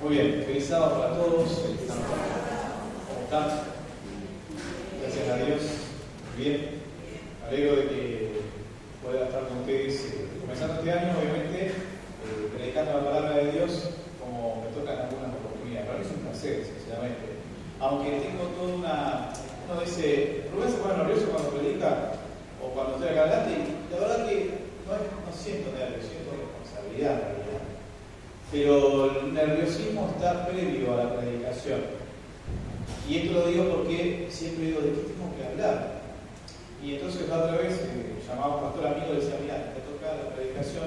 Muy bien, feliz sábado para todos. ¿Cómo están? Gracias a Dios. Muy bien. Me alegro de que pueda estar con ustedes comenzando este año, obviamente, predicando la palabra de Dios como me toca en algunas oportunidades. Para mí es un placer, sinceramente. Aunque tengo toda una... Uno dice, Rubén se pone nervioso cuando predica o cuando estoy acá adelante, y la verdad que no siento nervios, siento responsabilidad en realidad. Pero el nerviosismo está previo a la predicación. Y esto lo digo porque siempre digo, ¿de qué tengo que hablar? Y entonces la otra vez llamaba a un pastor amigo y le decía, mira, te toca la predicación.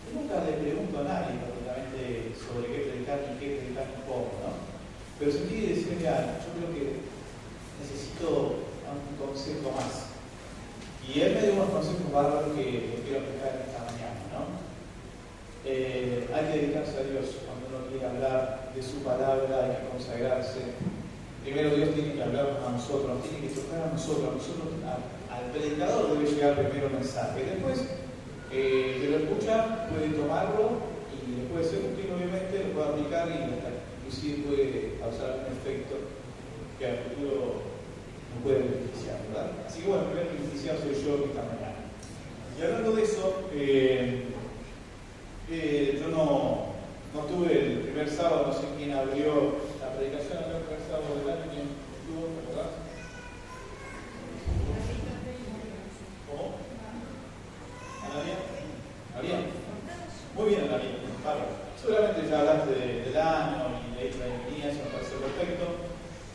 Y nunca le pregunto a nadie prácticamente sobre qué predicar ni qué predicar ni cómo, ¿no? Pero sentí y decía, mira, yo creo que necesito un consejo más. Y él me dio unos consejos bárbaros que quiero explicar esta mañana, ¿no? Hay que dedicarse a Dios cuando uno quiere hablar de su palabra, hay que consagrarse. Primero Dios tiene que hablarnos a nosotros, nos tiene que tocar a nosotros al predicador debe llegar primero el mensaje. Después, que lo escucha, puede tomarlo y después de ser útil, obviamente, lo puede aplicar y hasta inclusive puede causar algún efecto que al futuro nos puede beneficiar, ¿verdad? Así que bueno, el primer beneficiado soy yo esta mañana. Y hablando de eso, yo no tuve el primer sábado, no sé quién abrió la predicación, el primer sábado del año, quién estuvo, ¿verdad? ¿Cómo? ¿Analia? ¿Analia? Muy bien, Analia. Vale. Seguramente ya hablaste del año y leíste la bienvenida, eso me parece perfecto.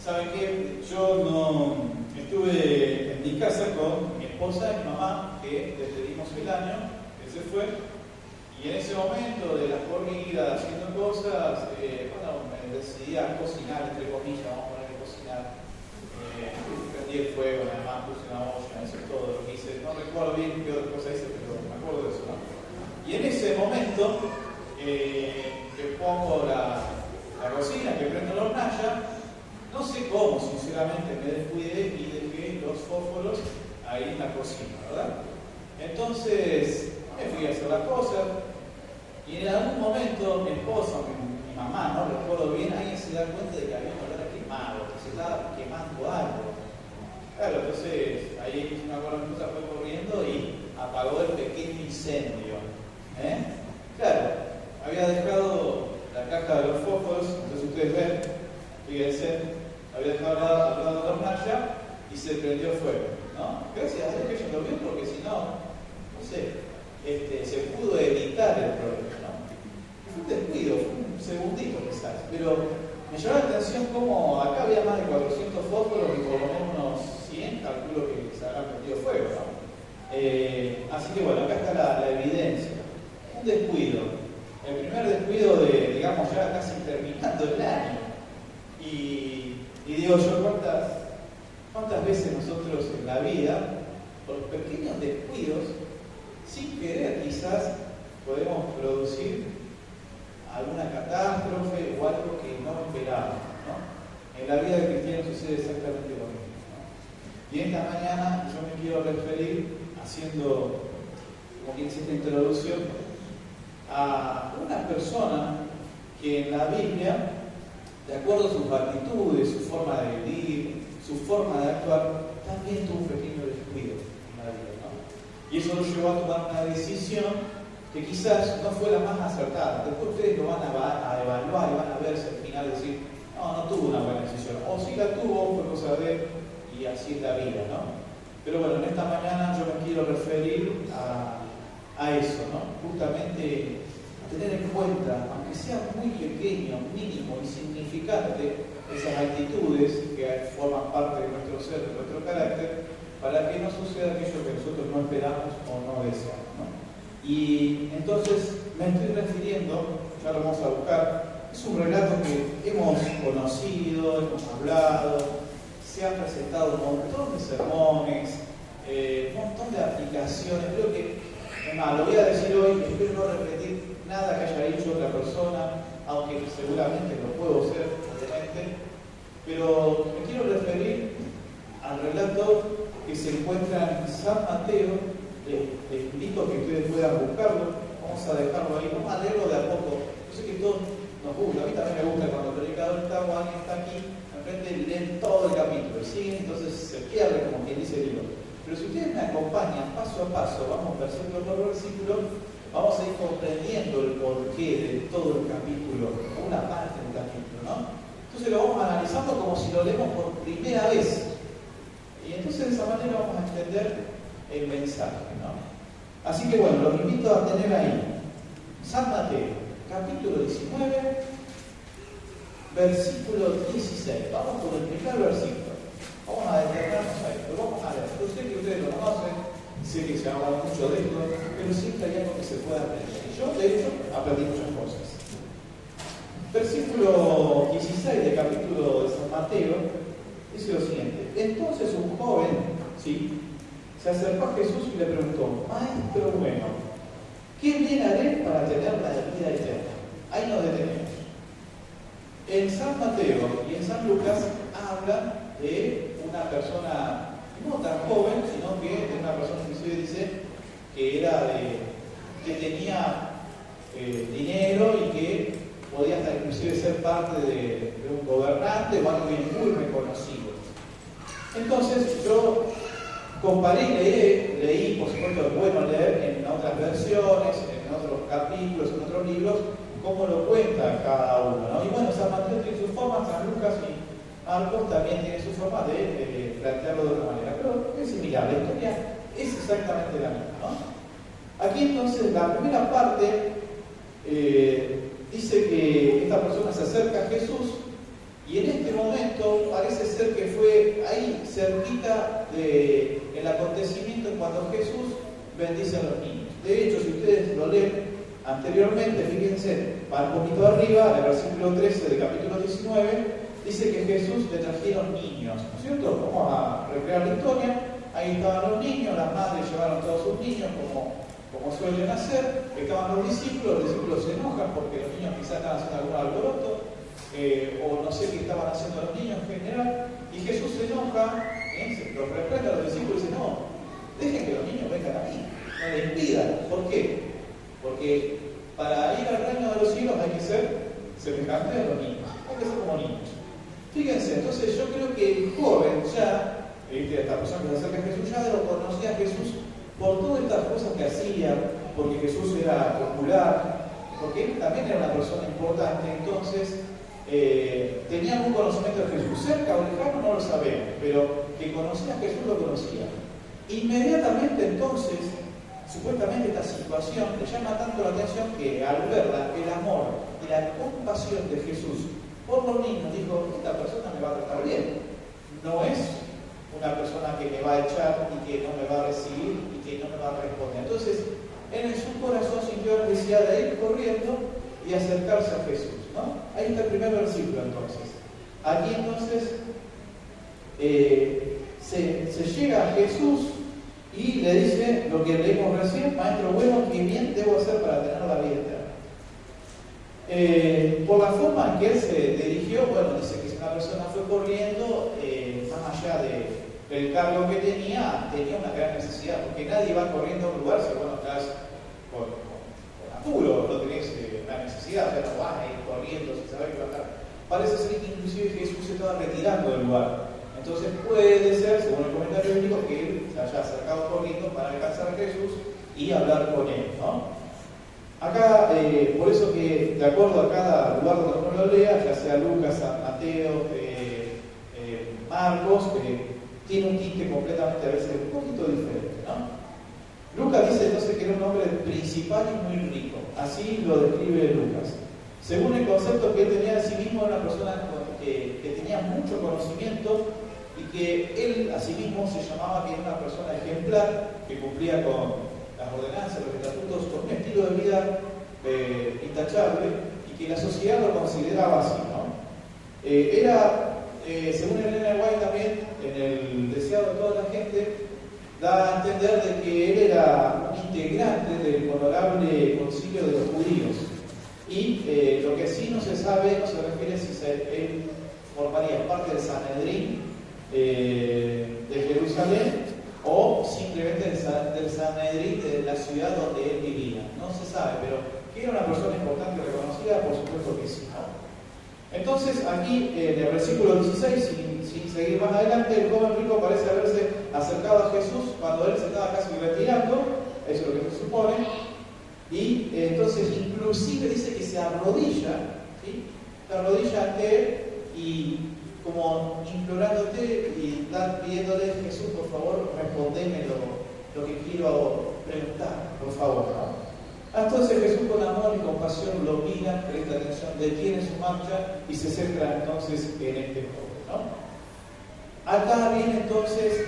¿Saben qué? Yo no estuve en mi casa con mi esposa y mi mamá, que despedimos el año, él se fue. Y en ese momento de las corridas, haciendo cosas, me decidí a cocinar, entre comillas, vamos a poner a cocinar. Prendí el fuego, nada más puse una olla, eso es todo lo que hice. No recuerdo bien qué otra cosa hice, pero me acuerdo de eso, ¿no? Y en ese momento, que pongo la cocina, que prendo la hornalla, no sé cómo, sinceramente, me descuidé y dejé los fósforos ahí en la cocina, ¿verdad? Entonces, me fui a hacer las cosas. Y en algún momento mi esposa, mi mamá, no recuerdo bien, alguien se da cuenta de que había un olor a quemado, que se estaba quemando algo. Claro, entonces ahí una esposa fue corriendo y apagó el pequeño incendio. Claro, había dejado la caja de los fósforos, entonces ustedes ven, fíjense, había dejado al lado de la hornalla y se prendió fuego, ¿no? Gracias a Dios que ella lo vio, porque si no sé, se pudo evitar el problema, ¿no? Fue un descuido, fue un segundito quizás, pero me llamó la atención cómo acá había más de 400 fósforos y por lo menos unos 100, calculo que se habrán prendido fuego, ¿no? Así que bueno, acá está la evidencia. Un descuido, el primer descuido de, digamos, ya casi terminando el año. Y digo yo, ¿cuántas veces nosotros en la vida, por pequeños descuidos, sin querer quizás podemos producir alguna catástrofe o algo que no esperábamos, ¿no? En la vida del cristiano sucede exactamente lo mismo, ¿no? Y esta mañana yo me quiero referir, haciendo como quien dice esta introducción, a una persona que en la Biblia, de acuerdo a sus actitudes, su forma de vivir, su forma de actuar, también tuvo un pequeño descuido en la vida, ¿no? Y eso lo llevó a tomar una decisión que quizás no fue la más acertada. Después ustedes lo van a evaluar y van a ver si al final decir, no tuvo una buena decisión. O si la tuvo, fue cosa de él, y así es la vida, ¿no? Pero bueno, en esta mañana yo me quiero referir a eso, ¿no? Justamente a tener en cuenta, aunque sea muy pequeño, mínimo, insignificante, esas actitudes que forman parte de nuestro ser, de nuestro carácter, para que no suceda aquello que nosotros no esperamos o no deseamos, ¿no? Y entonces me estoy refiriendo, ya lo vamos a buscar, es un relato que hemos conocido, hemos hablado, se han presentado un montón de sermones, un montón de aplicaciones. Creo que, además, lo voy a decir hoy, espero no repetir nada que haya dicho otra persona, aunque seguramente lo puedo hacer, obviamente, pero me quiero referir al relato que se encuentra en San Mateo. Les invito a que ustedes puedan buscarlo. Vamos a dejarlo ahí, vamos a leerlo de a poco. Yo sé que todos nos gusta, a mí también me gusta cuando el predicador está o alguien está aquí, enfrente y leen todo el capítulo, y siguen, entonces se pierde como quien dice el libro. Pero si ustedes me acompañan paso a paso, vamos versículo por versículo, vamos a ir comprendiendo el porqué de todo el capítulo, una parte del capítulo, ¿no? Entonces lo vamos analizando como si lo leemos por primera vez. Y entonces de esa manera vamos a entender el mensaje, ¿no? Así que bueno, los invito a tener ahí San Mateo, capítulo 19, versículo 16. Vamos por el primer versículo. Vamos a detenernos ahí, lo vamos a leer. Yo sé que ustedes lo conocen, sé que se habla mucho de esto, pero siempre hay algo que se pueda aprender. Y yo, de hecho, aprendí muchas cosas. Versículo 16 del capítulo de San Mateo dice lo siguiente: entonces un joven, ¿sí?, se acercó a Jesús y le preguntó: Maestro bueno, ¿qué bien haré para tener la vida eterna? Ahí nos detenemos. En San Mateo y en San Lucas hablan de una persona no tan joven, sino que de una persona que inclusive dice que tenía dinero y que podía hasta inclusive ser parte de un gobernante o alguien muy reconocido. Entonces yo comparé y leí, por supuesto es bueno leer en otras versiones, en otros capítulos, en otros libros, cómo lo cuenta cada uno, ¿no? Y bueno, San Mateo tiene sus formas, San Lucas y Marcos también tienen su forma de plantearlo de otra manera, pero es similar, la historia es exactamente la misma, ¿no? Aquí entonces la primera parte dice que esta persona se acerca a Jesús y en este momento parece ser que fue ahí cerquita del acontecimiento cuando Jesús bendice a los niños. De hecho, si ustedes lo leen anteriormente, fíjense, va un poquito arriba, en el versículo 13 del capítulo 19, dice que Jesús le trajeron niños, ¿no es cierto? Vamos a recrear la historia. Ahí estaban los niños, las madres llevaron todos sus niños como suelen hacer, estaban los discípulos se enojan porque los niños quizás estaban haciendo algún alboroto, o no sé qué estaban haciendo los niños en general, y Jesús se enoja, los reprende a los discípulos y dice: no, dejen que los niños vengan a mí, no les impidan. ¿Por qué? Porque para ir al reino de los cielos hay que ser semejante a los niños, hay que ser como niños. Fíjense, entonces yo creo que el joven ya, esta persona que se acerca a Jesús, ya lo conocía a Jesús por todas estas cosas que hacía, porque Jesús era popular, porque él también era una persona importante, entonces tenía algún conocimiento de Jesús, cerca o lejano no lo sabemos, pero que conocía a Jesús lo conocía. Inmediatamente entonces, supuestamente esta situación le llama tanto la atención que al verla, el amor y la compasión de Jesús por los niños, dijo: esta persona me va a tratar bien, no es una persona que me va a echar y que no me va a recibir y que no me va a responder. Entonces, en su corazón sintió la necesidad de ir corriendo y acercarse a Jesús, ¿no? Ahí está el primer versículo entonces. Aquí entonces se llega a Jesús y le dice lo que leímos recién: Maestro bueno, ¿qué bien debo hacer para tener la vida eterna? Por la forma en que él se dirigió, bueno, dice que si una persona fue corriendo, más allá del cargo que tenía una gran necesidad, porque nadie va corriendo a un lugar si vos no estás con apuro, no tenés una necesidad, o sea, no vas a ir corriendo sin saber qué va a estar. Parece ser que inclusive Jesús se estaba retirando del lugar. Entonces puede ser, según el comentario bíblico, que él se haya acercado corriendo para alcanzar a Jesús y hablar con él, ¿no? Acá, por eso que de acuerdo a cada lugar donde uno lo lea, ya sea Lucas, San Mateo, Marcos, tiene un tinte completamente a veces un poquito diferente, ¿no? Lucas dice entonces que era un hombre principal y muy rico, así lo describe Lucas. Según el concepto que él tenía de sí mismo, era una persona que tenía mucho conocimiento y que él a sí mismo se llamaba que era una persona ejemplar, que cumplía con las ordenanzas, los estatutos, con un estilo de vida intachable y que la sociedad lo consideraba así, ¿no? Según Elena White también, en el deseado de toda la gente, da a entender de que él era un integrante del honorable concilio de los judíos. Y lo que sí no se sabe, no se refiere si él formaría parte del Sanedrín de Jerusalén o simplemente del Sanedrín de la ciudad donde él vivía. No se sabe, pero ¿Que era una persona importante y reconocida? Por supuesto que sí, ¿no? Entonces, aquí en el versículo 16, sin seguir más adelante, el joven rico parece haberse acercado a Jesús cuando él se estaba casi retirando, eso es lo que se supone, y entonces inclusive dice que se arrodilla, ¿sí? Se arrodilla ante él y como implorándote y pidiéndole: Jesús, por favor, respondeme lo que quiero preguntar, por favor, ¿no? Entonces Jesús, con amor y compasión, lo mira, presta atención, detiene su marcha y se centra entonces en este joven, ¿no? Acá viene entonces,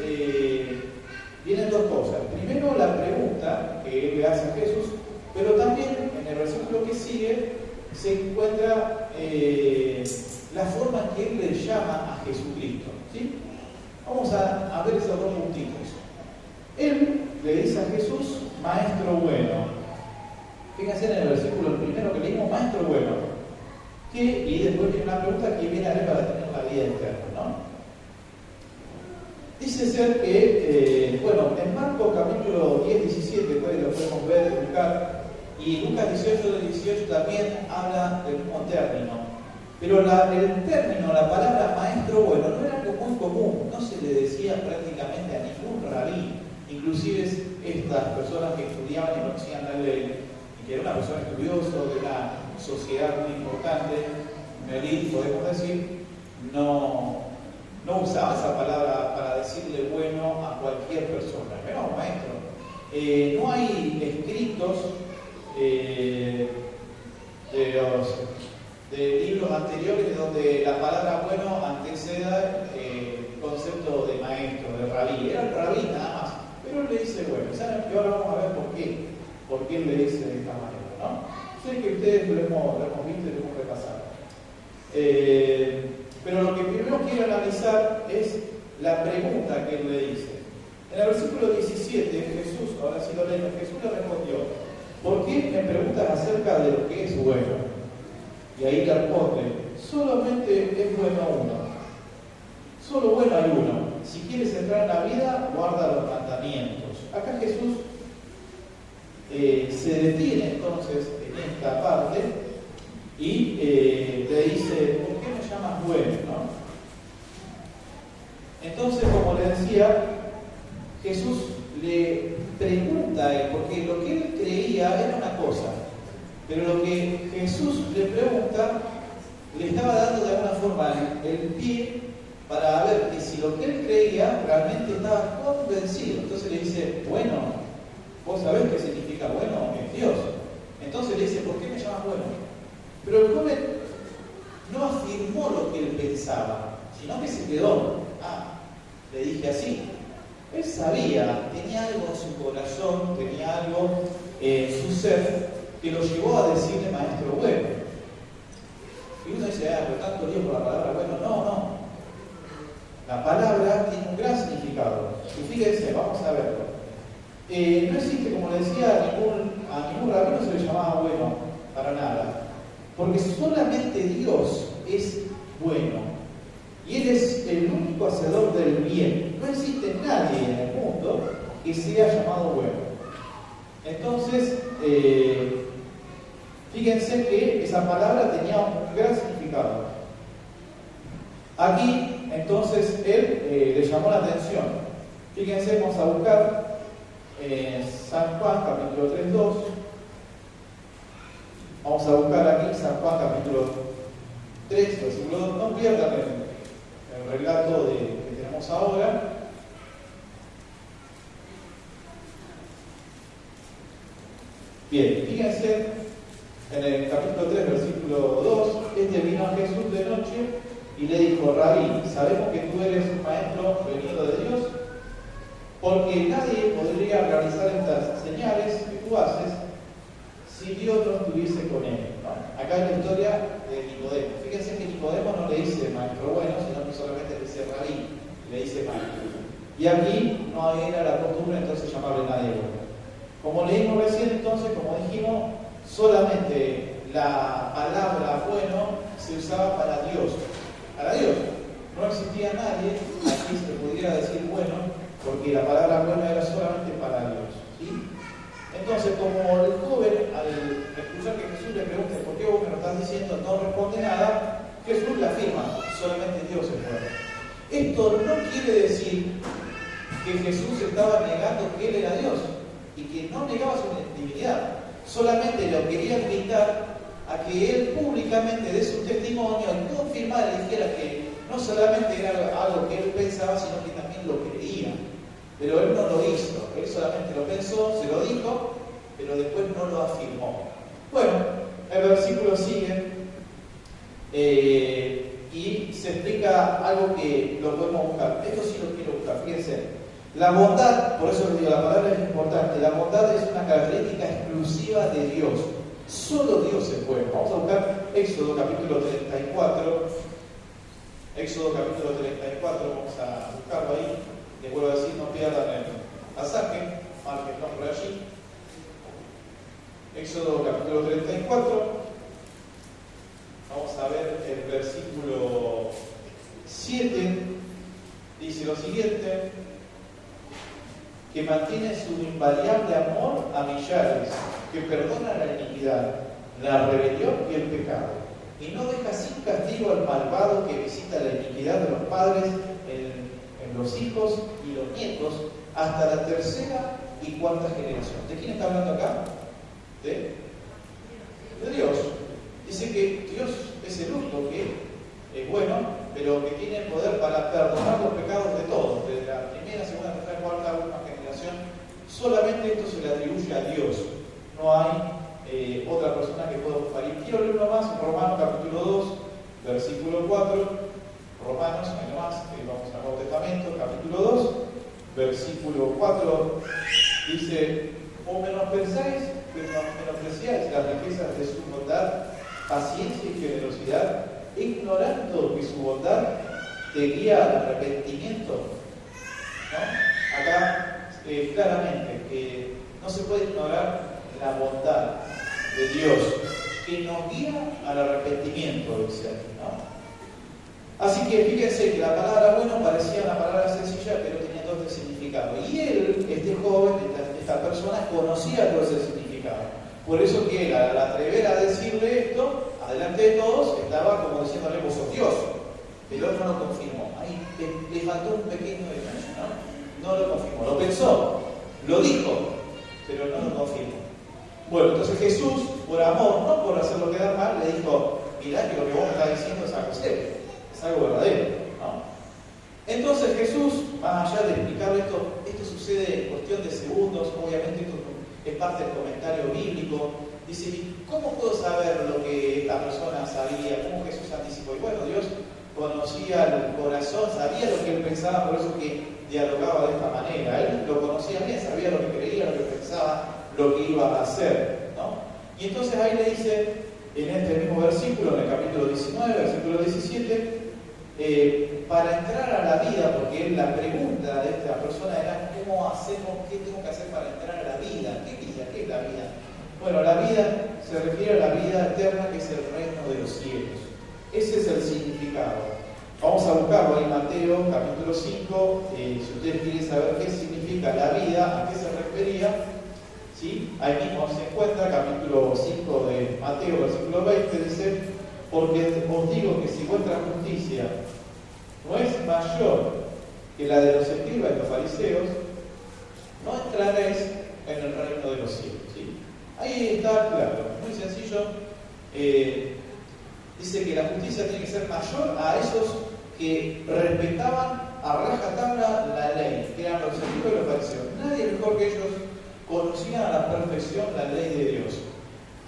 vienen dos cosas. Primero, la pregunta que él le hace a Jesús, pero también en el versículo que sigue se encuentra la forma en que él le llama a Jesucristo, ¿sí? Vamos a ver esos dos puntitos. Él le dice a Jesús: Maestro bueno. Fíjense en el versículo primero que leímos: Maestro bueno. Y después viene una pregunta: ¿quién viene a él para tener la vida eterna, ¿no? Dice ser que, en Marcos capítulo 10, 17, pues lo podemos ver, buscar, y Lucas 18, 18 también habla del mismo término. Pero el término, la palabra maestro bueno, no era algo muy común, no se le decía prácticamente a ningún rabí. Inclusive estas personas que estudiaban y conocían la ley, y que era una persona estudiosa de una sociedad muy importante, una élite, podemos decir, no usaba esa palabra para decirle bueno a cualquier persona, menos maestro. No hay escritos de libros anteriores donde la palabra bueno anteceda el concepto de maestro, de rabí. Era el rabí nada más, pero él le dice bueno. ¿Saben que ahora vamos a ver por qué él le dice de esta manera, ¿no? Sé que ustedes lo hemos visto y lo hemos repasado. Pero lo que primero quiero analizar es la pregunta que él le dice. En el versículo 17, Jesús, ahora sí lo leo, Jesús le respondió: ¿por qué me preguntas acerca de lo que es bueno? Y ahí le responde: solamente es bueno uno. Solo bueno hay uno. Si quieres entrar en la vida, guarda los mandamientos. Acá Jesús se detiene entonces en esta parte y le dice: ¿por qué me llamas bueno? ¿No? Entonces, como le decía, Jesús le pregunta a él, porque lo que él creía era una cosa, pero lo que Jesús le pregunta le estaba dando de alguna forma el pie para ver que si lo que él creía realmente estaba convencido. Entonces le dice: bueno, vos sabés qué significa bueno, es Dios. Entonces le dice: ¿por qué me llamas bueno? Pero el joven no afirmó lo que él pensaba, sino que se quedó: le dije así. Él sabía, tenía algo en su corazón, tenía algo en su ser que lo llevó a decirle maestro bueno. Y uno dice: pero tanto lío por la palabra bueno. No. La palabra tiene un gran significado. Y fíjense, vamos a verlo. No existe, como le decía, a ningún rabino se le llamaba bueno, para nada. Porque solamente Dios es bueno. Y Él es el único hacedor del bien. No existe nadie en el mundo que sea llamado bueno. Entonces, fíjense que esa palabra tenía un gran significado. Aquí, entonces, él le llamó la atención. Fíjense, vamos a buscar San Juan, capítulo 3:2. Vamos a buscar aquí San Juan, capítulo 3, versículo 2. No pierdan el relato que tenemos ahora. Bien, fíjense en el capítulo 3, versículo 2. Vino a Jesús de noche y le dijo: Rabí, sabemos que tú eres un maestro venido de Dios, porque nadie podría realizar estas señales que tú haces si Dios no estuviese con él, ¿no? Acá es la historia de Nicodemo. Fíjense que Nicodemo no le dice maestro bueno, sino que solamente le dice rabí, le dice maestro. Y aquí no era la costumbre entonces llamarle nadie bueno. Como leímos recién, entonces, como dijimos, solamente la palabra bueno se usaba para Dios. Para Dios. No existía nadie a quien se le pudiera decir bueno, porque la palabra bueno era solamente para Dios, ¿sí? Entonces, como el joven, al escuchar que diciendo no responde nada, Jesús le afirma, solamente Dios es bueno. Esto no quiere decir que Jesús estaba negando que Él era Dios y que no negaba su divinidad. Solamente lo quería invitar a que Él públicamente dé su testimonio y confirmara y dijera que no solamente era algo que Él pensaba, sino que también lo creía. Pero Él no lo hizo, Él solamente lo pensó, se lo dijo, pero después no lo afirmó. Bueno, el versículo sigue y se explica algo que lo podemos buscar. Esto sí lo quiero buscar, fíjense. La bondad, por eso les digo, la palabra es importante, la bondad es una característica exclusiva de Dios. Solo Dios es bueno. Vamos a buscar Éxodo capítulo 34. Éxodo capítulo 34, vamos a buscarlo ahí. Les vuelvo a decir, no pierdan el pasaje, márquenlo por allí. Éxodo capítulo 34. Vamos a ver el versículo 7. Dice lo siguiente: que mantiene su invariable amor a millares, que perdona la iniquidad, la rebelión y el pecado, y no deja sin castigo al malvado que visita la iniquidad de los padres en los hijos y los nietos, hasta la tercera y cuarta generación. ¿De quién está hablando acá? De Dios. Dice que Dios es el único que es bueno, pero que tiene poder para perdonar los pecados de todos, desde la primera, segunda, tercera, cuarta, última generación. Solamente esto se le atribuye a Dios. No hay otra persona que pueda buscar. Y quiero leer uno más, Romanos capítulo 2, versículo 4. Romanos, ahí nomás, vamos al Nuevo Testamento, capítulo 2, versículo 4. Dice: o menospreciáis las riquezas de su bondad, paciencia y generosidad, ignorando que su bondad te guía al arrepentimiento. ¿No? Acá claramente que no se puede ignorar la bondad de Dios que nos guía al arrepentimiento, dice aquí, ¿no? Así que fíjense que la palabra bueno parecía una palabra sencilla, pero tenía todo este significado. Y él, este joven, esta persona, conocía todo ese significado. Por eso que él, al atrever a decirle esto, adelante de todos, estaba como diciéndole: vos sos Dios. Pero él no lo confirmó. Ahí le faltó un pequeño detalle, ¿no? No lo confirmó. Lo pensó, lo dijo, pero no lo confirmó. Bueno, entonces Jesús, por amor, no por hacerlo quedar mal, le dijo: mirá que lo que vos me estás diciendo es algo serio, es algo verdadero, ¿no? Entonces Jesús, más allá de explicarle esto sucede en cuestión de segundos, obviamente esto es parte del comentario bíblico. Dice: ¿cómo puedo saber lo que esta persona sabía? ¿Cómo Jesús anticipó? Y bueno, Dios conocía el corazón, sabía lo que él pensaba, por eso que dialogaba de esta manera. Él lo conocía bien, sabía lo que creía, lo que pensaba, lo que iba a hacer, ¿no? Y entonces ahí le dice, en este mismo versículo, en el capítulo 19, versículo 17, para entrar a la vida, porque la pregunta de esta persona era: ¿cómo hacemos? ¿Qué tengo que hacer para entrar a la vida? ¿Qué vida? ¿Qué es la vida? Bueno, la vida se refiere a la vida eterna, que es el reino de los cielos. Ese es el significado. Vamos a buscarlo en Mateo capítulo 5. Si ustedes quieren saber qué significa la vida, a qué se refería, ¿sí? Ahí mismo se encuentra, capítulo 5 de Mateo, versículo 20, dice: porque os digo que si vuestra justicia no es mayor que la de los escribas y los fariseos, no entraréis en el reino de los cielos. ¿Sí? Ahí está claro, muy sencillo. Dice que la justicia tiene que ser mayor a esos que respetaban a rajatabla la ley, que eran los escribas y los fariseos. Nadie mejor que ellos conocía a la perfección la ley de Dios.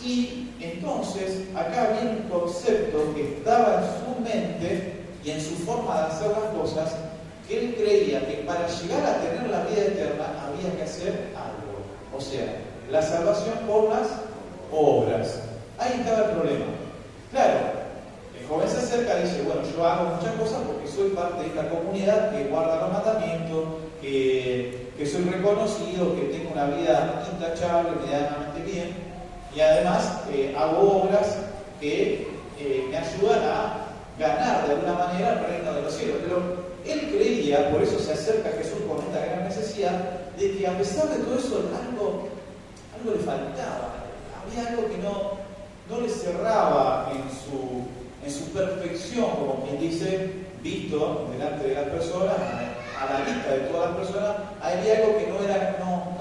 Y entonces acá viene un concepto que estaba en su mente y en su forma de hacer las cosas, que él creía que para llegar a tener la vida eterna había que hacer algo. O sea, la salvación por las obras. Ahí estaba el problema. Claro, el joven se acerca y dice: bueno, yo hago muchas cosas porque soy parte de esta comunidad que guarda los mandamientos, que soy reconocido, que tengo una vida intachable, medianamente bien, y además hago obras que me ayudan a ganar de alguna manera el reino de los cielos. Pero él creía, por eso se acerca a Jesús con esta gran necesidad, de que a pesar de todo eso algo le faltaba, había algo que no le cerraba en su perfección, como quien dice, visto delante de las personas, a la vista de todas las personas, había algo que no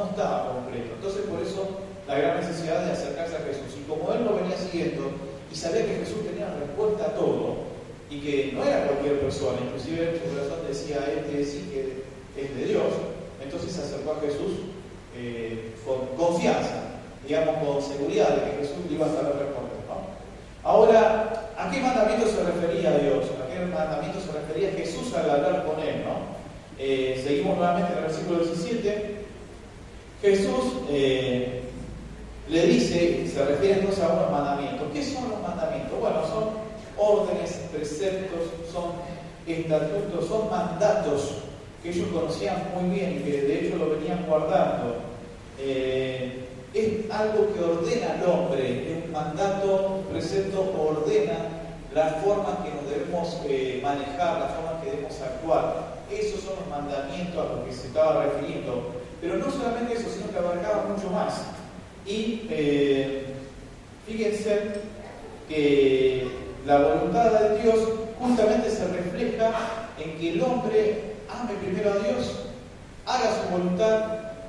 estaba completo. Entonces, por eso, la gran necesidad de acercarse a Jesús. Y como él lo venía siguiendo, y sabía que Jesús tenía respuesta a todo, y que no era cualquier persona, inclusive en su corazón decía, sí que es de Dios, entonces se acercó a Jesús con confianza, digamos, con seguridad de que Jesús le iba a dar respuesta, ¿no? Ahora, ¿a qué mandamiento se refería Dios? ¿A qué mandamiento se refería Jesús al hablar con él, ¿no? Seguimos nuevamente en el versículo 17. Jesús le dice, se refiere entonces a unos mandamientos. ¿Qué son los mandamientos? Bueno, son órdenes, preceptos, son estatutos, son mandatos que ellos conocían muy bien y que de hecho lo venían guardando. Es algo que ordena al hombre, es un mandato, un precepto ordena la forma que nos debemos manejar, la forma que debemos actuar. Esos son los mandamientos a los que se estaba refiriendo. Pero no solamente eso, sino que abarcaba mucho más. Y fíjense que la voluntad de Dios justamente se refleja en que el hombre ame primero a Dios, haga su voluntad,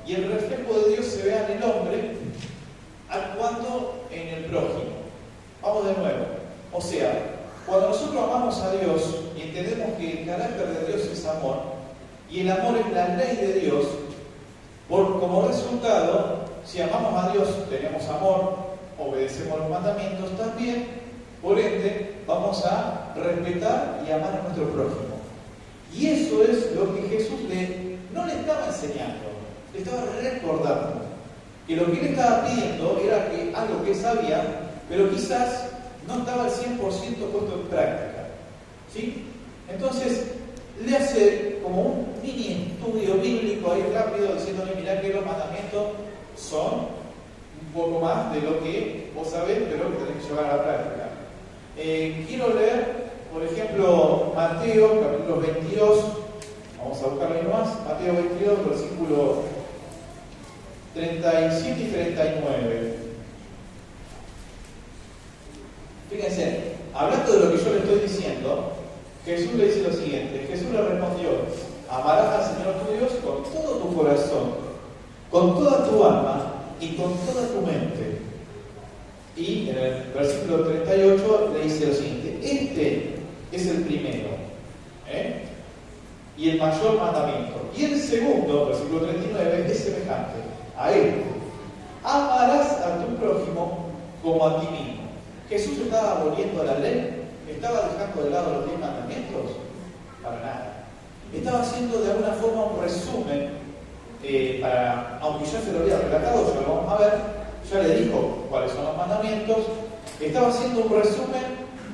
y el reflejo de Dios se vea en el hombre actuando en el prójimo. Vamos de nuevo. O sea, cuando nosotros amamos a Dios y entendemos que el carácter de Dios es amor, y el amor es la ley de Dios, como resultado, si amamos a Dios, tenemos amor, obedecemos los mandamientos, también, por ende, vamos a respetar y amar a nuestro prójimo. Y eso es lo que Jesús no le estaba enseñando, le estaba recordando. Que lo que él estaba pidiendo era algo que él sabía, pero quizás no estaba al 100% puesto en práctica. ¿Sí? Entonces, le hace como un mini estudio bíblico ahí rápido, diciéndole, mirá que los mandamientos son un poco más de lo que vos sabés, pero que tenés que llevar a la práctica. Quiero leer, por ejemplo, Mateo, capítulo 22, vamos a buscarlo ahí más, Mateo 22, versículo 37 y 39. Fíjense, hablando de lo que yo le estoy diciendo, Jesús le dice lo siguiente. Jesús le respondió: amarás al Señor tu Dios con todo tu corazón, con toda tu alma y con toda tu mente. Y en el versículo 38 le dice lo siguiente: este es el primero, y el mayor mandamiento. Y el segundo, versículo 39, es semejante a él: amarás a tu prójimo como a ti mismo. ¿Jesús estaba aboliendo la ley? ¿Estaba dejando de lado los 10 mandamientos? Para nada. Estaba haciendo de alguna forma un resumen, aunque ya se lo había relatado, ya lo vamos a ver, ya le dijo cuáles son los mandamientos. Estaba haciendo un resumen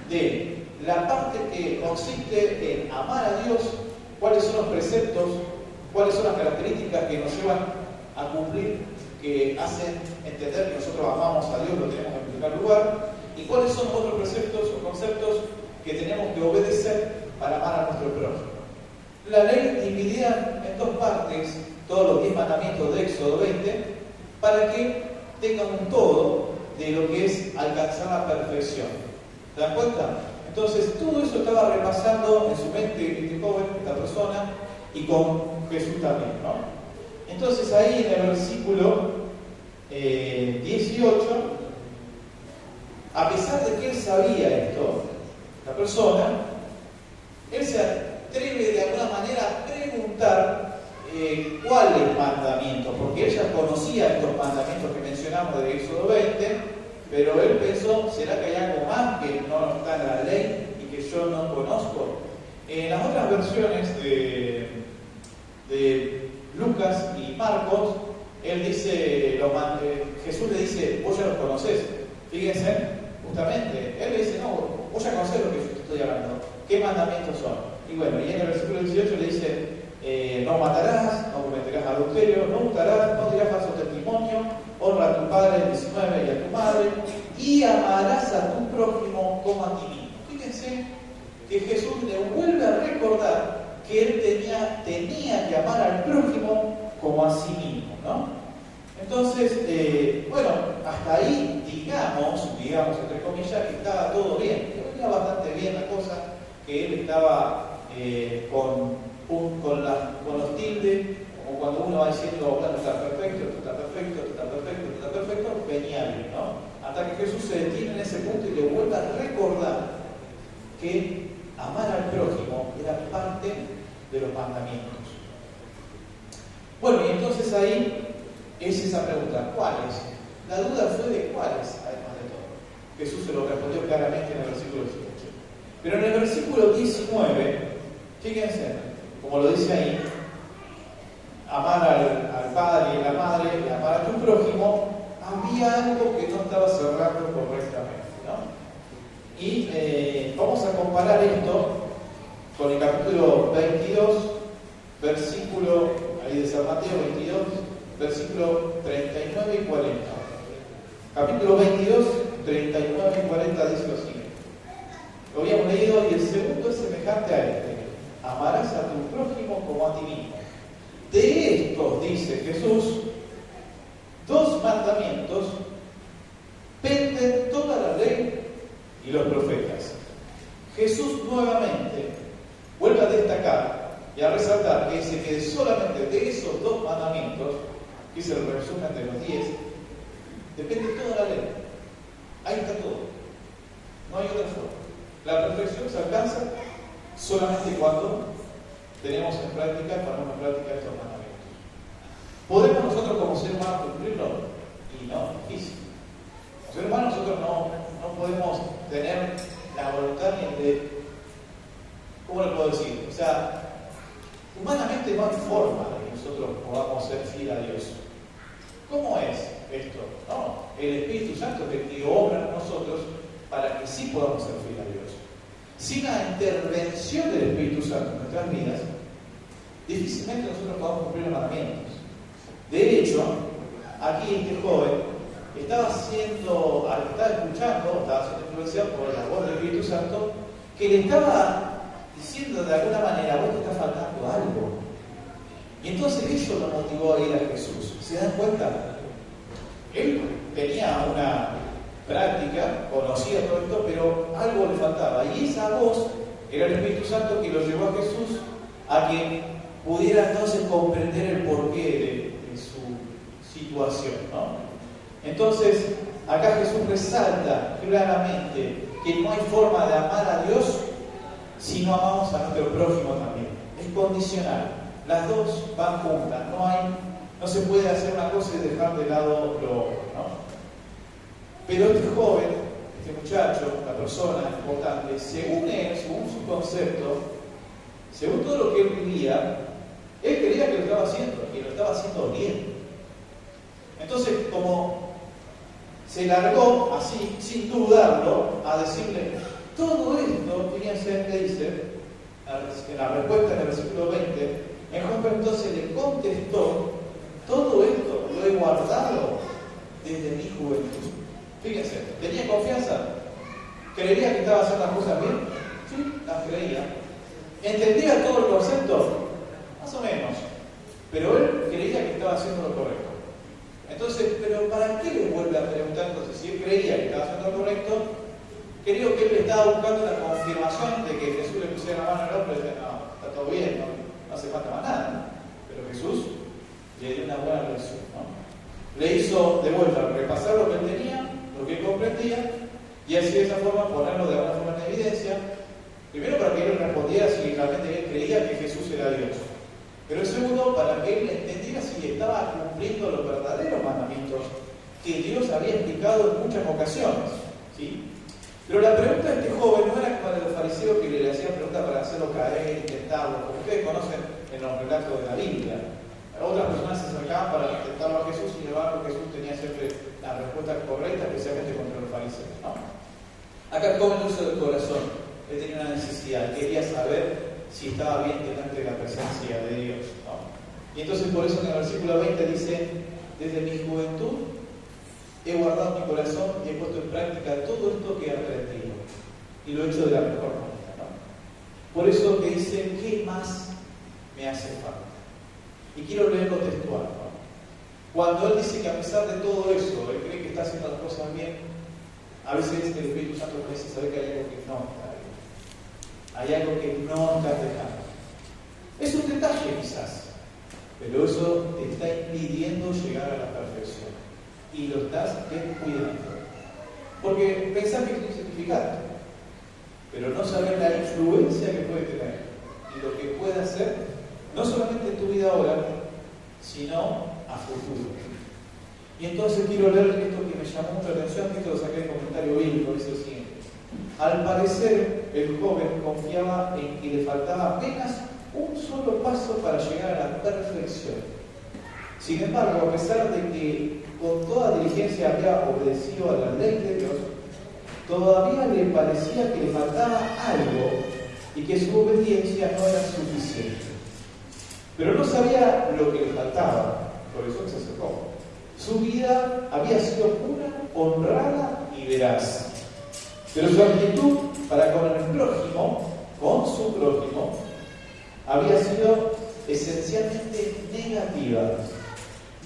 de la parte que consiste en amar a Dios, cuáles son los preceptos, cuáles son las características que nos llevan a cumplir, que hacen entender que nosotros amamos a Dios, lo tenemos en primer lugar, y cuáles son los otros preceptos o conceptos que tenemos que obedecer para amar a nuestro prójimo. La ley dividida en 2 partes, todos los 10 mandamientos de Éxodo 20, para que tengan un todo de lo que es alcanzar la perfección. ¿Se dan cuenta? Entonces, todo eso estaba repasando en su mente este joven, esta persona, y con Jesús también, ¿no? Entonces, ahí en el versículo 18, a pesar de que él sabía esto, la persona, él se atreve de alguna manera a preguntar cuáles mandamientos, porque ella conocía estos mandamientos que mencionamos de Éxodo 20, pero él pensó, ¿será que hay algo más que no está en la ley y que yo no conozco? En las otras versiones de Lucas y Marcos, él dice, Jesús le dice, vos ya los conocés. Fíjense, justamente, él le dice, no, vos ya conocés lo que yo te estoy hablando. ¿Qué mandamientos son? Y bueno, y en el versículo 18 le dice, no matarás, no cometerás adulterio, no hurtarás, no dirás falso testimonio, honra a tu padre, 19, y a tu madre, y amarás a tu prójimo como a ti mismo. Fíjense que Jesús le vuelve a recordar que él tenía que amar al prójimo como a sí mismo, ¿no? Entonces, bueno, hasta ahí digamos, entre comillas, que estaba todo bien, que venía bastante bien la cosa, que él estaba con los tildes, como cuando uno va diciendo, bueno, está perfecto, esto está perfecto, esto está perfecto, esto está perfecto, venía bien, ¿no? Hasta que Jesús se detiene en ese punto y le vuelve a recordar que amar al prójimo era parte de los mandamientos. Bueno, y entonces ahí es esa pregunta, ¿cuáles? La duda fue de cuáles, además de todo. Jesús se lo respondió claramente en el versículo 18. Pero en el versículo 19, fíjense, como lo dice ahí, amar al padre y a la madre, y amar a tu prójimo, había algo que no estaba cerrando correctamente, ¿no? Y vamos a comparar esto con el capítulo 22, versículo, ahí de San Mateo 22, versículo 39 y 40. Capítulo 22, 39 y 40 dice lo siguiente. Lo habíamos leído y el segundo es semejante a este. Amarás a tu prójimo como a ti mismo. De estos, dice Jesús, dos mandamientos penden toda la ley y los profetas. Jesús nuevamente vuelve a destacar y a resaltar que dice que solamente de esos dos mandamientos, que es el resumen de los 10, depende toda la ley. Ahí está todo. No hay otra forma. La perfección se alcanza solamente cuando tenemos en práctica, ponemos en práctica estos mandamientos. ¿Podemos nosotros como seres humanos cumplirlo? Y no, es difícil. Como seres humanos nosotros no podemos tener la voluntad ni de... ¿Cómo lo puedo decir? O sea, humanamente no hay forma de que nosotros podamos ser fieles a Dios. ¿Cómo es esto? No, el Espíritu Santo es el que obra en nosotros para que sí podamos ser fieles a Dios. Sin la intervención del Espíritu Santo en nuestras vidas, difícilmente nosotros podamos cumplir los mandamientos. De hecho, aquí este joven estaba siendo influenciado por la voz del Espíritu Santo, que le estaba diciendo de alguna manera, vos te está faltando algo. Y entonces eso lo motivó a ir a Jesús. ¿Se dan cuenta? Él tenía una práctica, conocía todo esto, pero algo le faltaba. Y esa voz era el Espíritu Santo que lo llevó a Jesús a que pudiera entonces comprender el porqué de su situación, ¿no? Entonces, acá Jesús resalta claramente que no hay forma de amar a Dios si no amamos a nuestro prójimo también. Es condicional. Las dos van juntas. No se puede hacer una cosa y dejar de lado lo otro, ¿no? Pero este joven, este muchacho, la persona importante, según él, según su concepto, según todo lo que él vivía, él creía que lo estaba haciendo, y lo estaba haciendo bien. Entonces, como se largó así, sin dudarlo, a decirle, todo esto, fíjense que dice, en la respuesta en el versículo 20, el joven entonces le contestó, todo esto lo he guardado desde mi juventud. Fíjense, ¿tenía confianza? ¿Creería que estaba haciendo las cosas bien? Sí, las creía. ¿Entendía todo el concepto? Más o menos. Pero él creía que estaba haciendo lo correcto. Entonces, ¿pero para qué le vuelve a preguntar? Entonces, si él creía que estaba haciendo lo correcto, creo que él estaba buscando la confirmación de que Jesús le pusiera la mano al hombre y decía, no, está todo bien, no hace falta más nada. Pero Jesús le dio una buena lección, ¿no? Le hizo de vuelta repasar lo que él tenía, lo que él comprendía, y así de esa forma ponerlo de alguna forma en evidencia, primero para que él respondiera si realmente él creía que Jesús era Dios, pero segundo para que él entendiera si estaba cumpliendo los verdaderos mandamientos que Dios había explicado en muchas ocasiones, ¿sí? Pero la pregunta de este joven no era como la de los fariseos que le hacían preguntas para hacerlo caer, intentarlo, como ustedes conocen en los relatos de la Biblia. Otras personas se acercaban para intentarlo a Jesús y llevarlo. Jesús tenía siempre la respuesta correcta, especialmente contra los fariseos, ¿no? Acá el joven lo hizo del corazón. Él tenía una necesidad, quería saber si estaba bien delante de la presencia de Dios, ¿no? Y entonces por eso en el versículo 20 dice, desde mi juventud he guardado mi corazón y he puesto en práctica todo esto que he aprendido. Y lo he hecho de la mejor manera, ¿no? Por eso que dice, ¿qué más me hace falta? Y quiero leerlo textual, ¿no? Cuando él dice que a pesar de todo eso, él cree que está haciendo las cosas bien, A veces el Espíritu Santo nos dice saber que hay algo que no está ahí. Hay algo que no estás dejando. Es un detalle quizás, pero eso te está impidiendo llegar a la perfección. Y lo estás descuidando. Porque pensás que tienes certificado, pero no saber la influencia que puede tener y lo que puede hacer, no solamente en tu vida ahora, sino a futuro. Y entonces quiero leer esto que me llamó mucho la atención, esto lo saqué del comentario bíblico, dice lo siguiente. Al parecer, el joven confiaba en que le faltaba apenas un solo paso para llegar a la perfección. Sin embargo, a pesar de que con toda diligencia había obedecido a la ley de Dios, todavía le parecía que le faltaba algo y que su obediencia no era suficiente. Pero no sabía lo que le faltaba, por eso se acercó. Su vida había sido pura, honrada y veraz. Pero su actitud para con el prójimo, con su prójimo, había sido esencialmente negativa.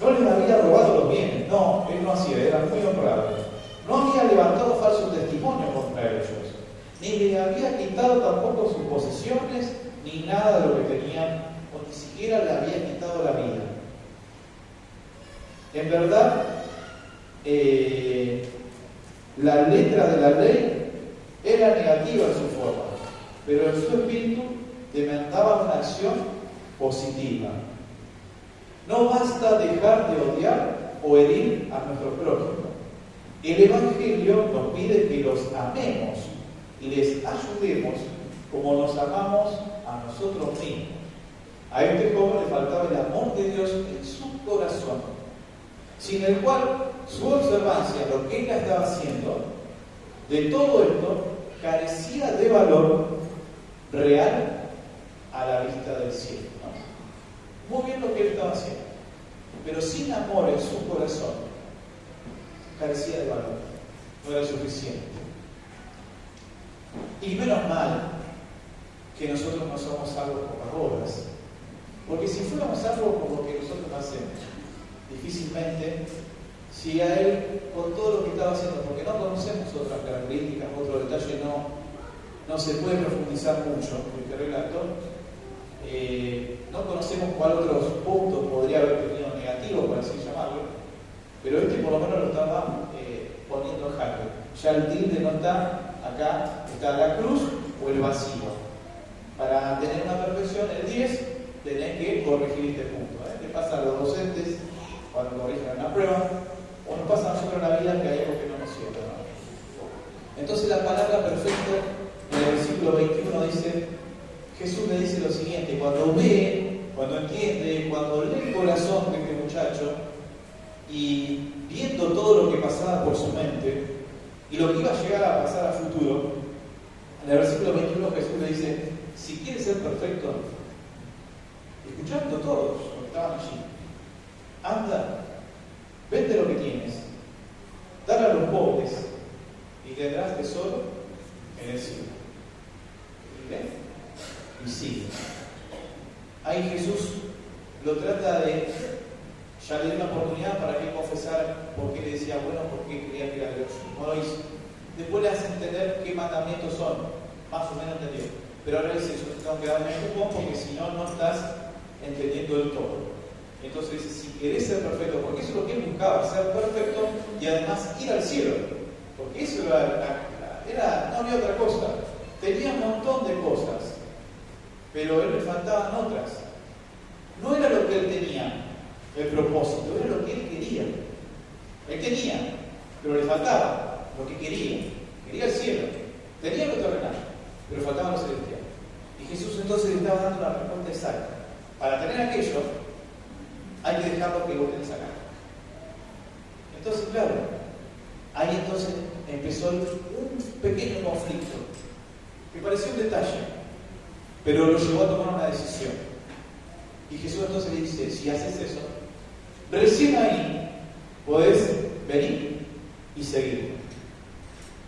No les había robado los bienes, no, él no hacía, era muy honrado. No había levantado falso testimonio contra ellos, ni le había quitado tampoco sus posesiones, ni nada de lo que tenían, o ni siquiera le había quitado la vida. En verdad, la letra de la ley era negativa en su forma, pero en su espíritu demandaba una acción positiva. No basta dejar de odiar o herir a nuestro prójimo. El Evangelio nos pide que los amemos y les ayudemos como nos amamos a nosotros mismos. A este joven le faltaba el amor de Dios en su corazón, sin el cual su observancia, lo que él estaba haciendo, de todo esto, carecía de valor real a la vista del cielo, ¿no? Muy bien lo que él estaba haciendo, pero sin amor en su corazón, carecía de valor, no era suficiente. Y menos mal que nosotros no somos salvos por las obras, porque si fuéramos salvos por lo que nosotros hacemos, difícilmente, si a él, con todo lo que estaba haciendo, porque no conocemos otras características, otro detalle, no se puede profundizar mucho en este relato, no conocemos cuál otros puntos podría haber tenido negativo, por así llamarlo, pero este por lo menos lo estaba poniendo en jaque. Ya el tilde no está acá, está la cruz o el vacío. Para tener una perfección, el 10, tenés que corregir este punto. ¿Qué pasa a los docentes cuando corrigen una prueba? O nos pasa a nosotros en la vida que hay algo que no nos sirve, ¿no? Entonces la palabra perfecto en el versículo 21 dice, Jesús le dice lo siguiente: cuando ve, cuando entiende, cuando lee el corazón de este muchacho y viendo todo lo que pasaba por su mente y lo que iba a llegar a pasar a futuro, en el versículo 21 Jesús le dice: si quieres ser perfecto, escuchando a todos los que estaban allí, anda, vende lo que tienes, dale a los pobres y tendrás tesoro en el cielo. ¿Y ven? Y sigue. Ahí Jesús lo trata de, ya le dio una oportunidad para que confesara por qué le decía bueno, por qué creía que era Dios. No lo hizo. Después le hace entender qué mandamientos son, más o menos entendió. Pero ahora dice: yo te tengo que dar un empujón porque si no, no estás entendiendo del todo. Entonces dice: si querés ser perfecto, porque eso es lo que él buscaba, ser perfecto y además ir al cielo, porque eso era no había otra cosa. Tenía un montón de cosas, pero a él le faltaban otras. No era lo que él tenía, el propósito, era lo que él quería. Él tenía, pero le faltaba lo que quería. Quería el cielo, tenía lo terrenal, pero faltaba lo celestial. Y Jesús entonces le estaba dando la respuesta exacta. Para tener aquello, hay que dejar lo que vos tenés acá. Entonces, claro, ahí entonces empezó un pequeño conflicto, que parecía un detalle, pero lo llevó a tomar una decisión. Y Jesús entonces le dice: si haces eso, recién ahí podés venir y seguir.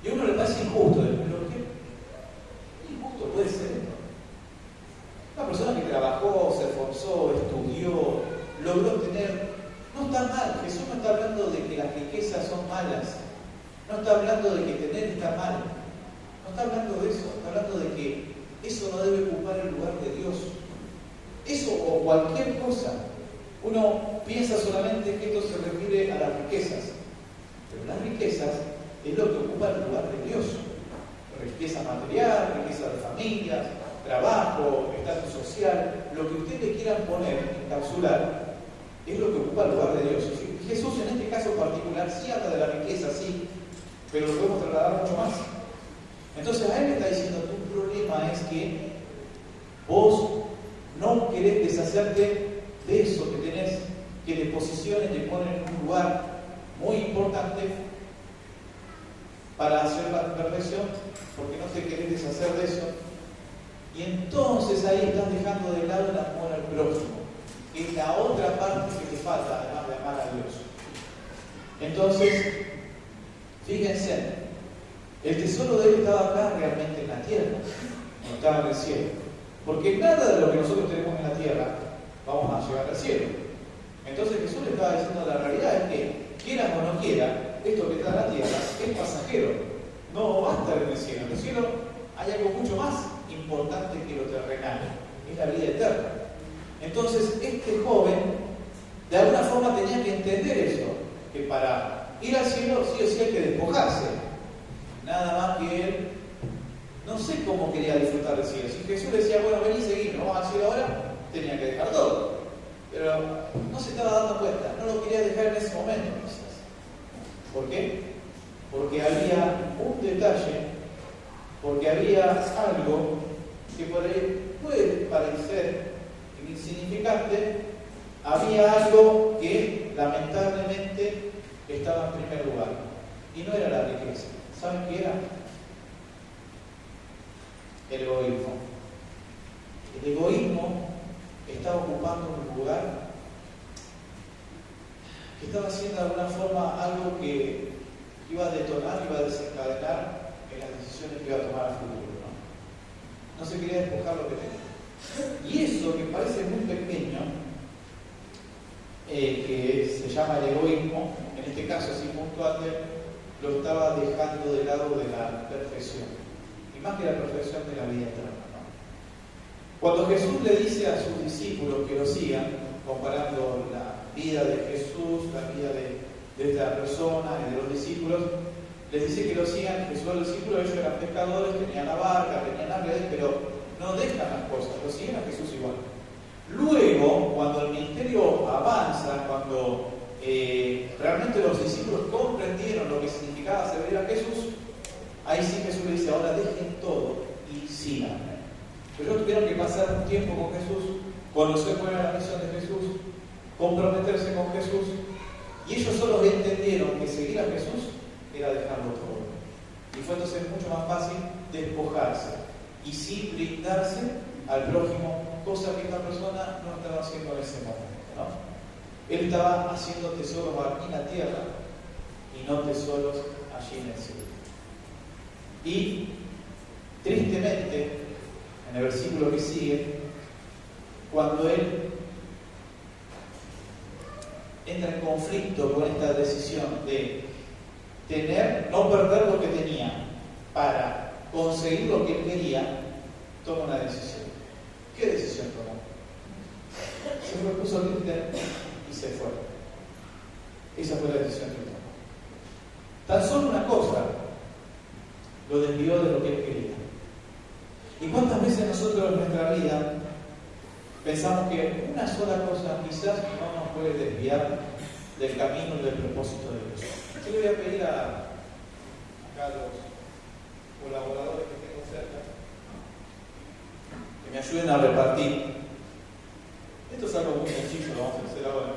Y a uno le parece injusto, ¿pero qué injusto puede ser esto? Una persona que trabajó, se esforzó, estudió, logró tener, no está mal. Jesús no está hablando de que las riquezas son malas. No está hablando de que tener está mal. No está hablando de eso. Está hablando de que eso no debe ocupar el lugar de Dios. Eso o cualquier cosa. Uno piensa solamente que esto se refiere a las riquezas. Pero las riquezas es lo que ocupa el lugar de Dios. Riqueza material, riqueza de familias, trabajo, estatus social, lo que ustedes le quieran poner, encapsular, es lo que ocupa el lugar de Dios. Jesús en este caso particular sí habla de la riqueza, sí, pero lo podemos trasladar mucho más. Entonces a él le está diciendo, tu problema es que vos no querés deshacerte de eso que tenés, que te posicione, te pone en un lugar muy importante para hacer la perfección, porque no te querés deshacer de eso. Y entonces ahí estás dejando de lado el amor al prójimo, que es la otra parte que te falta, además de amar a Dios. Entonces, fíjense, el tesoro de él estaba acá realmente en la tierra, no estaba en el cielo. Porque nada de lo que nosotros tenemos en la tierra vamos a llegar al cielo. Entonces Jesús le estaba diciendo, la realidad es que, quieras o no quieras, esto que está en la tierra es pasajero. No va a estar en el cielo. En el cielo hay algo mucho más importante que lo terrenal. Es la vida eterna. Entonces, este joven, de alguna forma tenía que entender eso. Que para ir al cielo, sí o sí hay que despojarse. Nada más que él, no sé cómo quería disfrutar del cielo. Si Jesús le decía, bueno, vení, seguí, no vamos al cielo ahora, tenía que dejar todo. Pero no se estaba dando cuenta, no lo quería dejar en ese momento, quizás. ¿Por qué? Porque había un detalle, porque había algo que por ahí puede parecer insignificante, había algo que lamentablemente estaba en primer lugar, y no era la riqueza. ¿Saben qué era? El egoísmo. El egoísmo estaba ocupando un lugar que estaba haciendo de alguna forma algo que iba a detonar, iba a desencadenar en las decisiones que iba a tomar a futuro. No se quería despojar lo que tenía. Y eso que parece muy pequeño, que se llama el egoísmo, en este caso así puntual, lo estaba dejando de lado de la perfección. Y más que la perfección de la vida eterna. Cuando Jesús le dice a sus discípulos que lo sigan, comparando la vida de Jesús, la vida de esta persona y de los discípulos, les dice que lo sigan. Jesús a los discípulos, ellos eran pescadores, tenían la barca, tenían las redes, pero no dejan las cosas, lo siguen a Jesús igual. Luego, cuando el ministerio avanza, cuando realmente los discípulos comprendieron lo que significaba servir a Jesús, ahí sí Jesús le dice, ahora dejen todo y sigan. Pero ellos tuvieron que pasar un tiempo con Jesús, conocer cuál era la misión de Jesús, comprometerse con Jesús, y ellos solo entendieron que seguir a Jesús era dejarlo todo. Y fue entonces mucho más fácil despojarse y sí brindarse al prójimo, cosa que esta persona no estaba haciendo en ese momento, ¿no? Él estaba haciendo tesoros aquí en la tierra y no tesoros allí en el cielo. Y tristemente, en el versículo que sigue, cuando él entra en conflicto con esta decisión de no perder lo que tenía para conseguir lo que él quería, toma una decisión. ¿Qué decisión tomó? Se fue, puso triste y se fue. Esa fue la decisión que tomó. Tan solo una cosa lo desvió de lo que él quería. ¿Y cuántas veces nosotros en nuestra vida pensamos que una sola cosa quizás no nos puede desviar del camino y del propósito de Dios? Yo le voy a pedir acá a los colaboradores que tengo cerca que me ayuden a repartir. Esto es algo muy sencillo, lo vamos a hacer ahora.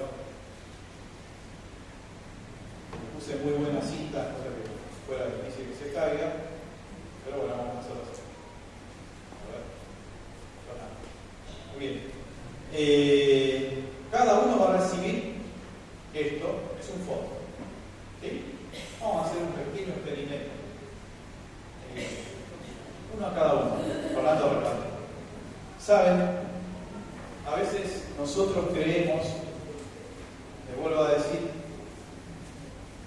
Le puse muy buena cinta, cosa que fuera difícil que se caiga, pero bueno, vamos a hacerlo así. Muy bien. Cada uno va a recibir esto, es un fondo. ¿Sí? Vamos a hacer un pequeño experimento. Uno a cada uno, hablando de reparto. ¿Saben? A veces nosotros creemos, les vuelvo a decir,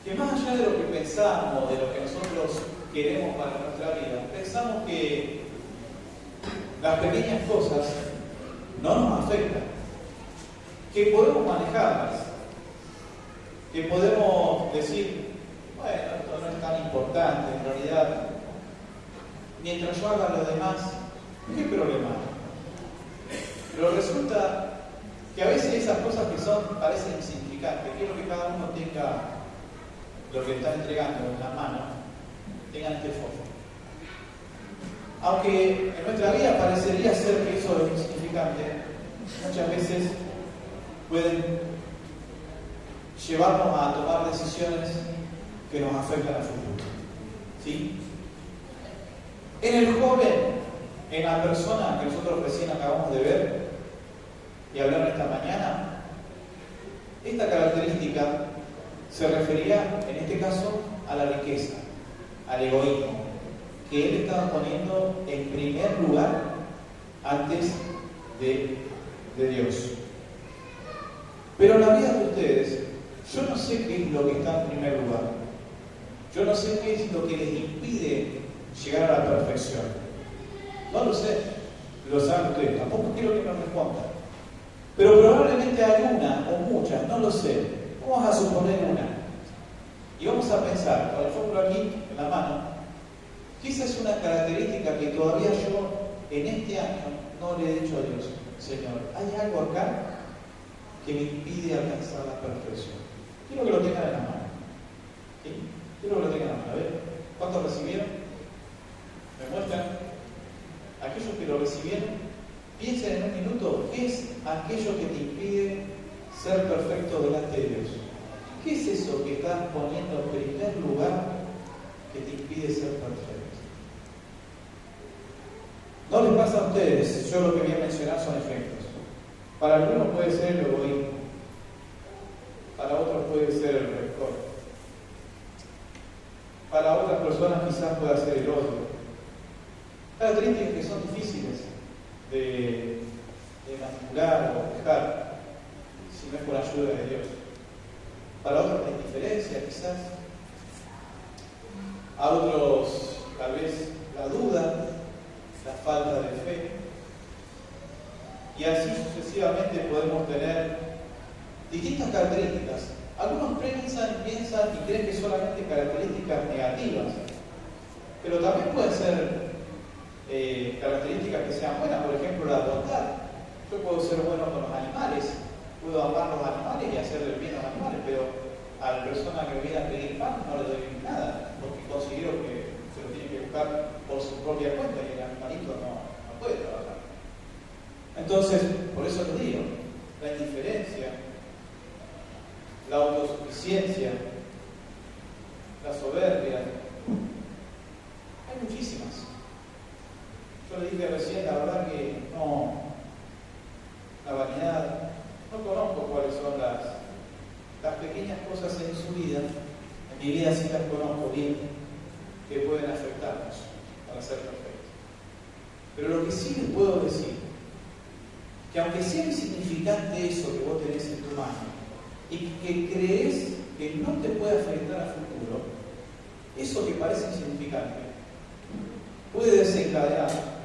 que más allá allá de lo que pensamos, de lo que nosotros queremos para nuestra vida, pensamos que las pequeñas cosas no nos afectan, que podemos manejarlas, que podemos decir, bueno, esto no es tan importante, en realidad, mientras yo haga lo demás, ¿qué problema hay? Pero resulta que a veces esas cosas que parecen insignificantes, quiero que cada uno tenga lo que está entregando en la mano, tengan este foco. Aunque en nuestra vida parecería ser que eso es insignificante, muchas veces pueden llevarnos a tomar decisiones que nos afectan al futuro. ¿Sí? En el joven, en la persona que nosotros recién acabamos de ver y hablar esta mañana, esta característica se refería, en este caso, a la riqueza, al egoísmo, que él estaba poniendo en primer lugar antes de Dios. Pero en la vida de ustedes, yo no sé qué es lo que está en primer lugar. Yo no sé qué es lo que les impide llegar a la perfección. No lo sé, lo saben ustedes, tampoco quiero que me respondan. Pero probablemente hay una o muchas, no lo sé. Vamos a suponer una. Y vamos a pensar, por ejemplo aquí en la mano, que esa es una característica que todavía yo en este año no le he dicho a Dios, Señor, ¿hay algo acá que me impide alcanzar la perfección? Quiero que lo tengan en la mano. ¿Sí? Quiero que lo tengan en la mano. A ver, ¿cuántos recibieron? ¿Me muestran? Aquellos que lo recibieron, piensen en un minuto, ¿qué es aquello que te impide ser perfecto delante de Dios? ¿Qué es eso que estás poniendo en primer lugar que te impide ser perfecto? No les pasa a ustedes, yo lo que voy a mencionar son ejemplos. Para algunos puede ser el egoísmo, para otros puede ser el rencor, para otras personas quizás pueda ser el odio. Características que son difíciles de manipular o dejar si no es por ayuda de Dios. Para otros la indiferencia quizás, a otros tal vez la duda, la falta de fe, y así sucesivamente podemos tener distintas características. Algunos piensan y creen que solamente características negativas, pero también pueden ser características que sean buenas. Por ejemplo, la bondad. Yo puedo ser bueno con los animales, puedo amar los animales y hacerle el bien a los animales, pero a la persona que me viene a pedir pan no le doy nada, porque considero que se lo tiene que buscar por su propia cuenta y el animalito no puede trabajar. Entonces, por eso les digo, la indiferencia, la autosuficiencia, la soberbia, hay muchísimas. Yo le dije recién, la verdad que no, la vanidad, no conozco cuáles son las pequeñas cosas en su vida, en mi vida sí las conozco bien, que pueden afectarnos para ser perfectos. Pero lo que sí les puedo decir, que aunque sea insignificante eso que vos tenés en tu mano, y que crees que no te puede afectar a futuro, eso que parece insignificante puede desencadenar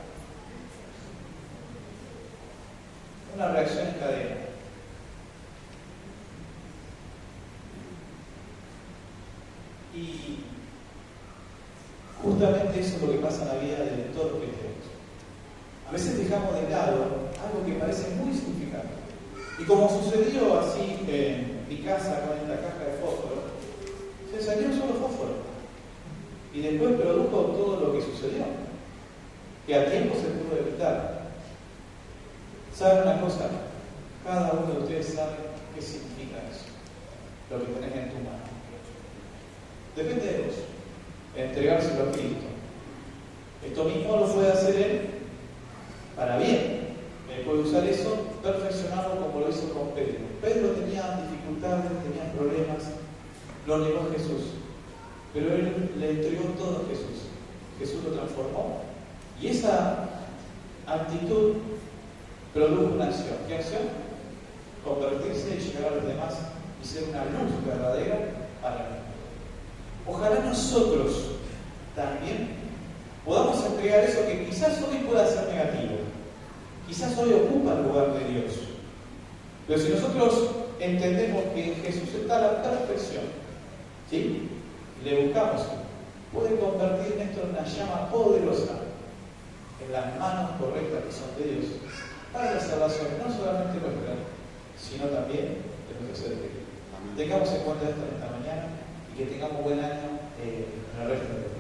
una reacción en cadena. Y justamente eso es lo que pasa en la vida de todos los cristianos. A veces dejamos de lado algo que parece muy significante. Y como sucedió así en mi casa con esta caja de fósforo, se salió un solo fósforo. Y después produjo todo lo que sucedió, que a tiempo se pudo evitar. ¿Saben una cosa? Cada uno de ustedes sabe qué significa eso, lo que tenés en tu mano. Depende de vos, entregárselo a Cristo. Esto mismo lo puede hacer Él para bien. Él puede usar eso, perfeccionarlo como lo hizo con Pedro. Pedro tenía dificultades, tenía problemas, lo negó a Jesús, pero Él le entregó todo a Jesús. Jesús lo transformó. Y esa actitud produjo una acción. ¿Qué acción? Convertirse y llegar a los demás y ser una luz verdadera para mí. Ojalá nosotros también podamos entregar eso que quizás hoy pueda ser negativo, quizás hoy ocupa el lugar de Dios. Pero si nosotros entendemos que en Jesús está la perfección, ¿sí? Y le buscamos, puede convertir esto en una llama poderosa en las manos correctas que son de Dios para la salvación, no solamente nuestra, sino también de nuestros seres queridos. Tengamos en cuenta esto en esta mañana y que tengamos buen año en el resto de